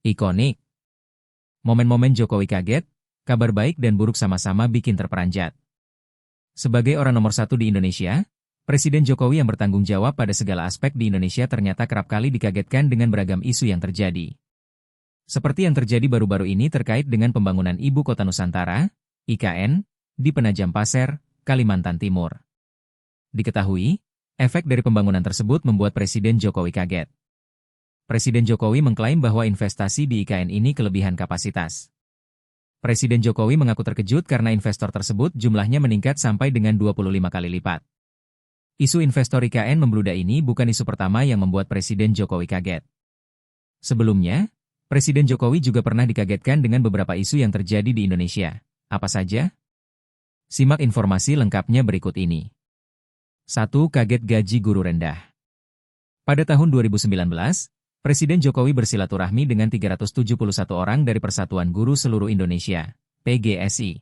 Ikonik. Momen-momen Jokowi kaget, kabar baik dan buruk sama-sama bikin terperanjat. Sebagai orang nomor satu di Indonesia, Presiden Jokowi yang bertanggung jawab pada segala aspek di Indonesia ternyata kerap kali dikagetkan dengan beragam isu yang terjadi. Seperti yang terjadi baru-baru ini terkait dengan pembangunan Ibu Kota Nusantara, IKN, di Penajam Pasir, Kalimantan Timur. Diketahui, efek dari pembangunan tersebut membuat Presiden Jokowi kaget. Presiden Jokowi mengklaim bahwa investasi di IKN ini kelebihan kapasitas. Presiden Jokowi mengaku terkejut karena investor tersebut jumlahnya meningkat sampai dengan 25 kali lipat. Isu investor IKN membludak ini bukan isu pertama yang membuat Presiden Jokowi kaget. Sebelumnya, Presiden Jokowi juga pernah dikagetkan dengan beberapa isu yang terjadi di Indonesia. Apa saja? Simak informasi lengkapnya berikut ini. 1. Kaget gaji guru rendah. Pada tahun 2019, Presiden Jokowi bersilaturahmi dengan 371 orang dari Persatuan Guru Seluruh Indonesia, PGSI.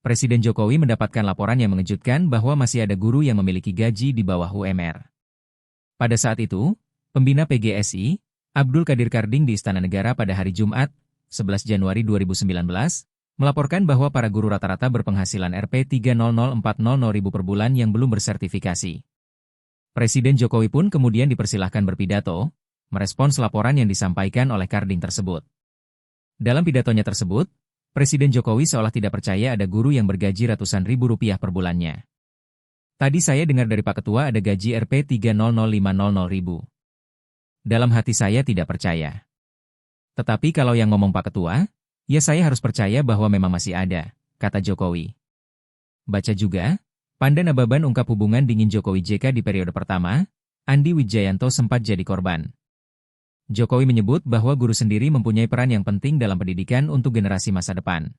Presiden Jokowi mendapatkan laporan yang mengejutkan bahwa masih ada guru yang memiliki gaji di bawah UMR. Pada saat itu, pembina PGSI, Abdul Qadir Karding di Istana Negara pada hari Jumat, 11 Januari 2019, melaporkan bahwa para guru rata-rata berpenghasilan Rp300.400.000 per bulan yang belum bersertifikasi. Presiden Jokowi pun kemudian dipersilahkan berpidato, merespons laporan yang disampaikan oleh Karding tersebut. Dalam pidatonya tersebut, Presiden Jokowi seolah tidak percaya ada guru yang bergaji ratusan ribu rupiah per bulannya. Tadi saya dengar dari Pak Ketua ada gaji Rp300.500.000. Dalam hati saya tidak percaya. Tetapi kalau yang ngomong Pak Ketua, ya saya harus percaya bahwa memang masih ada, kata Jokowi. Baca juga, Pandan Ababan ungkap hubungan dingin Jokowi JK di periode pertama, Andi Wijayanto sempat jadi korban. Jokowi menyebut bahwa guru sendiri mempunyai peran yang penting dalam pendidikan untuk generasi masa depan.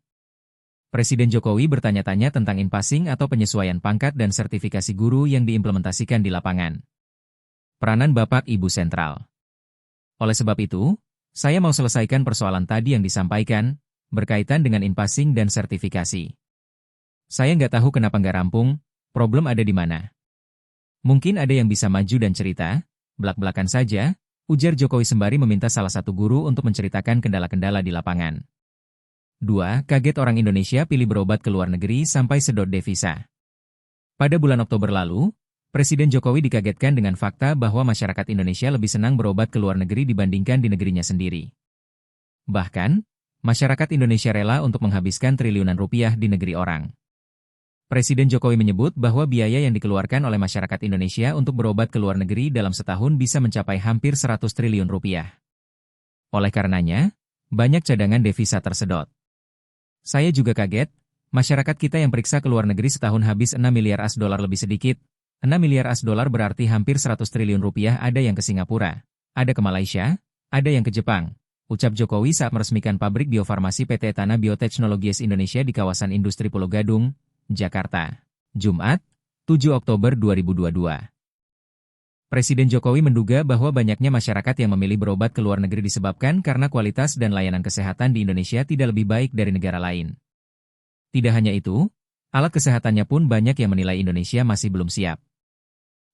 Presiden Jokowi bertanya-tanya tentang in-passing atau penyesuaian pangkat dan sertifikasi guru yang diimplementasikan di lapangan. Peranan Bapak Ibu sentral. Oleh sebab itu, saya mau selesaikan persoalan tadi yang disampaikan, berkaitan dengan in-passing dan sertifikasi. Saya nggak tahu kenapa nggak rampung, problem ada di mana. Mungkin ada yang bisa maju dan cerita, belak-belakan saja, ujar Jokowi sembari meminta salah satu guru untuk menceritakan kendala-kendala di lapangan. 2. Kaget orang Indonesia pilih berobat ke luar negeri sampai sedot devisa. Pada bulan Oktober lalu, Presiden Jokowi dikagetkan dengan fakta bahwa masyarakat Indonesia lebih senang berobat ke luar negeri dibandingkan di negerinya sendiri. Bahkan, masyarakat Indonesia rela untuk menghabiskan triliunan rupiah di negeri orang. Presiden Jokowi menyebut bahwa biaya yang dikeluarkan oleh masyarakat Indonesia untuk berobat ke luar negeri dalam setahun bisa mencapai hampir 100 triliun rupiah. Oleh karenanya, banyak cadangan devisa tersedot. Saya juga kaget, masyarakat kita yang periksa ke luar negeri setahun habis 6 miliar US dollar lebih sedikit. 6 miliar US dollar berarti hampir 100 triliun rupiah ada yang ke Singapura, ada ke Malaysia, ada yang ke Jepang, ucap Jokowi saat meresmikan pabrik biofarmasi PT Etana Biotechnologies Indonesia di kawasan industri Pulau Gadung, Jakarta. Jumat, 7 Oktober 2022. Presiden Jokowi menduga bahwa banyaknya masyarakat yang memilih berobat ke luar negeri disebabkan karena kualitas dan layanan kesehatan di Indonesia tidak lebih baik dari negara lain. Tidak hanya itu, alat kesehatannya pun banyak yang menilai Indonesia masih belum siap.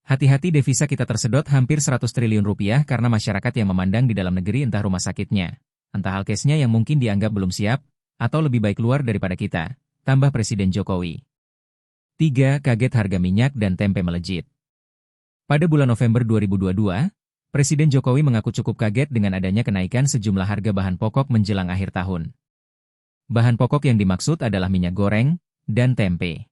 Hati-hati devisa kita tersedot hampir 100 triliun rupiah karena masyarakat yang memandang di dalam negeri entah rumah sakitnya, entah alkesnya yang mungkin dianggap belum siap, atau lebih baik luar daripada kita, tambah Presiden Jokowi. 3. Kaget harga minyak dan tempe melejit. Pada bulan November 2022, Presiden Jokowi mengaku cukup kaget dengan adanya kenaikan sejumlah harga bahan pokok menjelang akhir tahun. Bahan pokok yang dimaksud adalah minyak goreng dan tempe.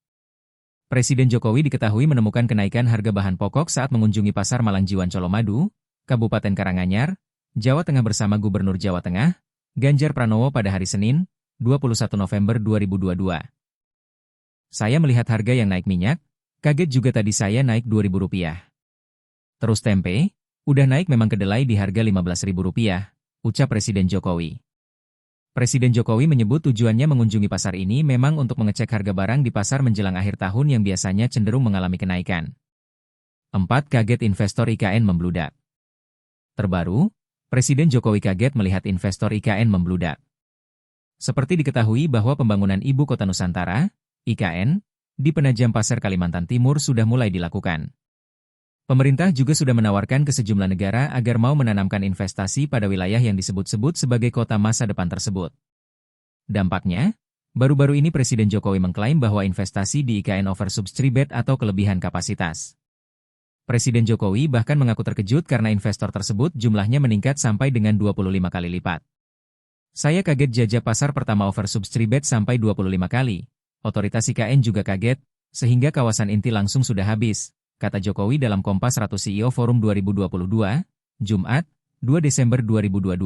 Presiden Jokowi diketahui menemukan kenaikan harga bahan pokok saat mengunjungi Pasar Malangjiwan Colomadu, Kabupaten Karanganyar, Jawa Tengah bersama Gubernur Jawa Tengah, Ganjar Pranowo pada hari Senin, 21 November 2022. Saya melihat harga yang naik minyak, kaget juga tadi saya naik Rp2.000. Terus tempe, udah naik memang kedelai di harga Rp15.000, ucap Presiden Jokowi. Presiden Jokowi menyebut tujuannya mengunjungi pasar ini memang untuk mengecek harga barang di pasar menjelang akhir tahun yang biasanya cenderung mengalami kenaikan. 4. Kaget investor IKN membludak. Terbaru, Presiden Jokowi kaget melihat investor IKN membludak. Seperti diketahui bahwa pembangunan Ibu Kota Nusantara, IKN, di Penajam Pasir Kalimantan Timur sudah mulai dilakukan. Pemerintah juga sudah menawarkan ke sejumlah negara agar mau menanamkan investasi pada wilayah yang disebut-sebut sebagai kota masa depan tersebut. Dampaknya, baru-baru ini Presiden Jokowi mengklaim bahwa investasi di IKN oversubscribed atau kelebihan kapasitas. Presiden Jokowi bahkan mengaku terkejut karena investor tersebut jumlahnya meningkat sampai dengan 25 kali lipat. Saya kaget jajah pasar pertama oversubscribed sampai 25 kali. Otoritas IKN juga kaget, sehingga kawasan inti langsung sudah habis, kata Jokowi dalam Kompas 100 CEO Forum 2022, Jumat, 2 Desember 2022.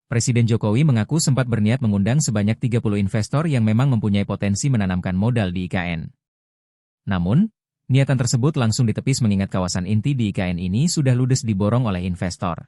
Presiden Jokowi mengaku sempat berniat mengundang sebanyak 30 investor yang memang mempunyai potensi menanamkan modal di IKN. Namun, niatan tersebut langsung ditepis mengingat kawasan inti di IKN ini sudah ludes diborong oleh investor.